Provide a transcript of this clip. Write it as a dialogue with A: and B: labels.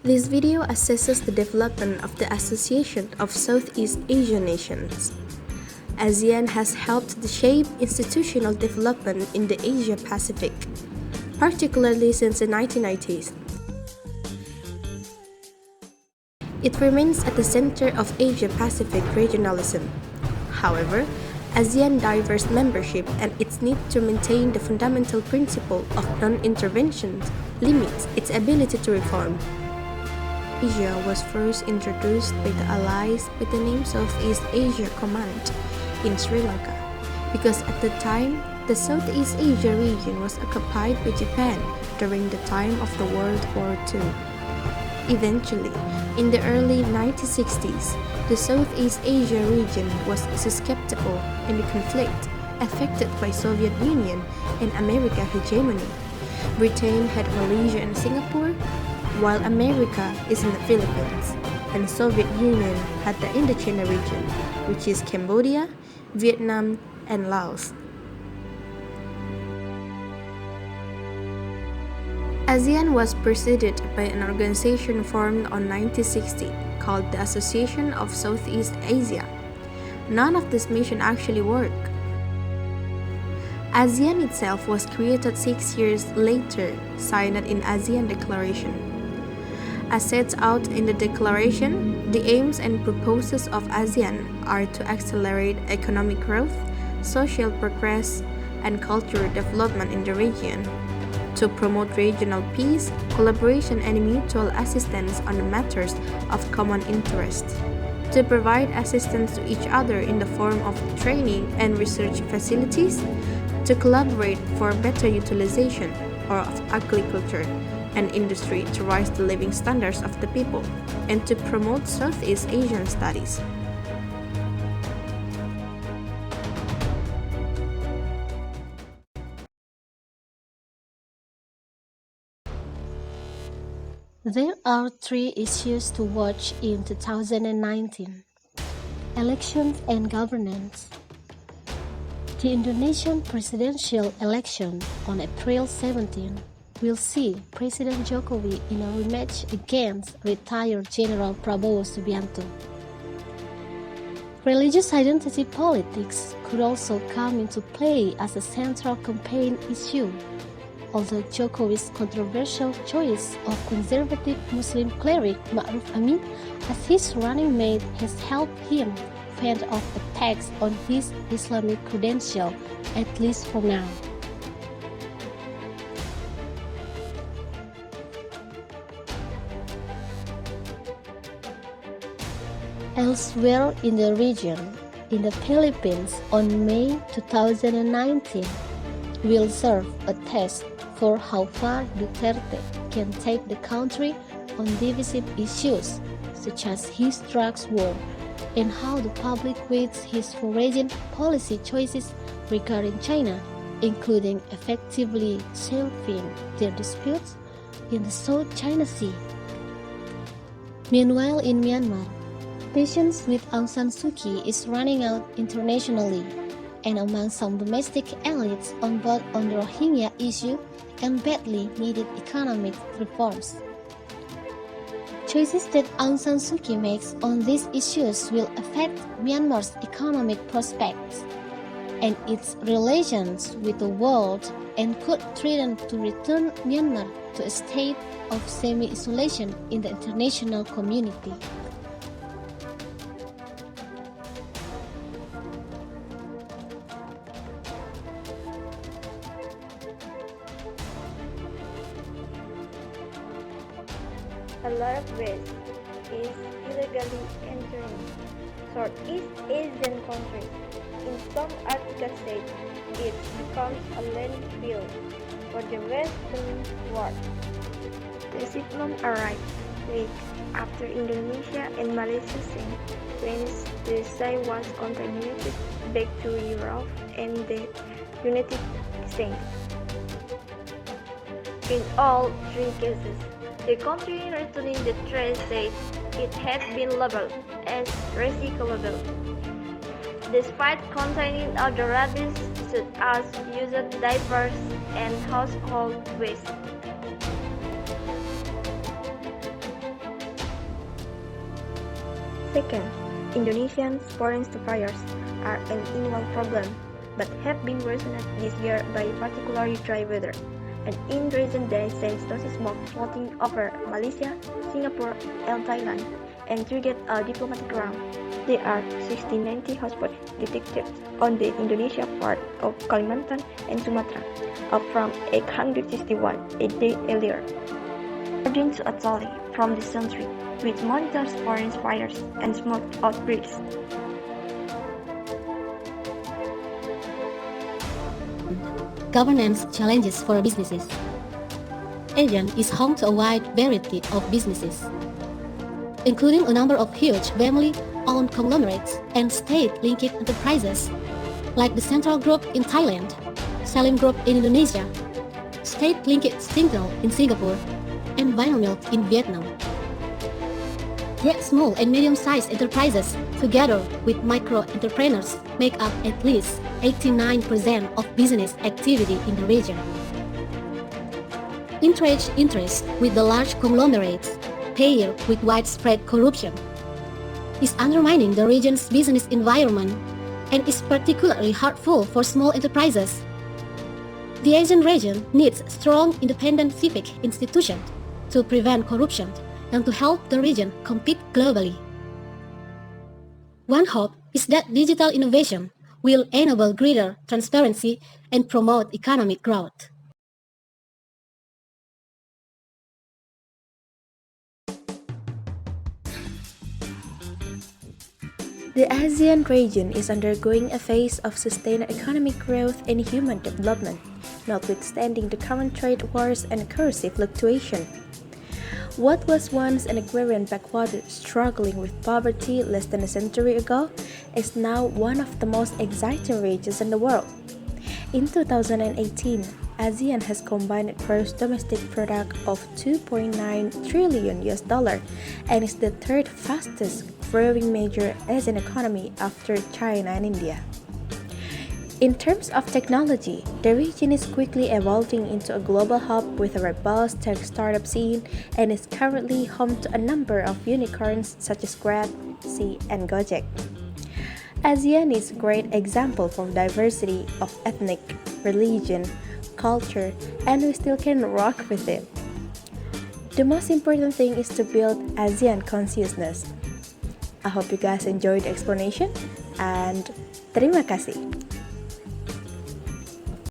A: This video assesses the development of the Association of Southeast Asian Nations. ASEAN has helped to shape institutional development in the Asia-Pacific, particularly since the 1990s. It remains at the center of Asia-Pacific regionalism. However, ASEAN diverse membership and its need to maintain the fundamental principle of non-intervention limits its ability to reform. Asia was first introduced by the Allies with the name Southeast Asia Command in Sri Lanka, because at the time, the Southeast Asia region was occupied by Japan during the time of the World War II. Eventually, in the early 1960s, the Southeast Asia region was susceptible in the conflict affected by Soviet Union and American hegemony. Britain had Malaysia and Singapore, while America is in the Philippines, and the Soviet Union had the Indochina region, which is Cambodia, Vietnam, and Laos. ASEAN was preceded by an organization formed on 1960 called the Association of Southeast Asia. None of this mission actually worked. ASEAN itself was created 6 years later, signed in ASEAN Declaration. As set out in the declaration, the aims and purposes of ASEAN are to accelerate economic growth, social progress, and cultural development in the region, to promote regional peace, collaboration, and mutual assistance on the matters of common interest, to provide assistance to each other in the form of training and research facilities, to collaborate for better utilization of agriculture and industry to raise the living standards of the people, and to promote Southeast Asian studies.
B: There are 3 issues to watch in 2019: elections and governance. The Indonesian presidential election on April 17 will see President Jokowi in a rematch against retired General Prabowo Subianto. Religious identity politics could also come into play as a central campaign issue, although Jokowi's controversial choice of conservative Muslim cleric Ma'ruf Amin as his running mate has helped him fend off attacks on his Islamic credentials, at least for now. Elsewhere in the region, in the Philippines on May 2019, will serve a test for how far Duterte can take the country on divisive issues such as his drugs war and how the public weighs his foreign policy choices regarding China, including effectively solving their disputes in the South China Sea. Meanwhile, in Myanmar, patience with Aung San Suu Kyi is running out internationally and among some domestic elites on both on the Rohingya issue and badly needed economic reforms. Choices that Aung San Suu Kyi makes on these issues will affect Myanmar's economic prospects and its relations with the world and could threaten to return Myanmar to a state of semi-isolation in the international community.
C: A lot of waste is illegally entering Southeast Asian countries. In some articles said it becomes a landfill for the Western world. The shipment arrived weeks after Indonesia and Malaysia sent planes to say was contaminated back to Europe and the United States. In all 3 cases, the country returning the trash said it had been labeled as recyclable, despite containing other rubbish such as used diapers and household waste. Second, Indonesian forest fires are an annual problem, but have been worsened this year by particularly dry weather, and in recent days since those smoke floating over Malaysia, Singapore, and Thailand, and triggered a diplomatic round. There are 1690 hotspots detected on the Indonesia part of Kalimantan and Sumatra, up from 861 a day earlier. According to a tally from the country, which monitors forest fires and smoke outbreaks.
B: Governance challenges for businesses. ASEAN is home to a wide variety of businesses, including a number of huge family-owned conglomerates and state-linked enterprises, like the Central Group in Thailand, Salim Group in Indonesia, state-linked Stingtel in Singapore, and Vinamilk in Vietnam. Yet small and medium-sized enterprises, together with micro-entrepreneurs, make up at least 89% of business activity in the region. Entrenched interests with the large conglomerates, paired with widespread corruption, is undermining the region's business environment and is particularly hurtful for small enterprises. The Asian region needs strong independent civic institutions to prevent corruption and to help the region compete globally. One hope is that digital innovation will enable greater transparency and promote economic growth.
A: The ASEAN region is undergoing a phase of sustained economic growth and human development, notwithstanding the current trade wars and currency fluctuation. What was once an agrarian backwater struggling with poverty less than a century ago is now one of the most exciting regions in the world. In 2018, ASEAN has combined gross domestic product of $2.9 trillion and is the third fastest growing major Asian economy after China and India. In terms of technology, the region is quickly evolving into a global hub with a robust tech startup scene and is currently home to a number of unicorns such as Grab, Sea, and Gojek. ASEAN is a great example for diversity of ethnic, religion, culture, and we still can rock with it. The most important thing is to build ASEAN consciousness. I hope you guys enjoyed the explanation and terima kasih.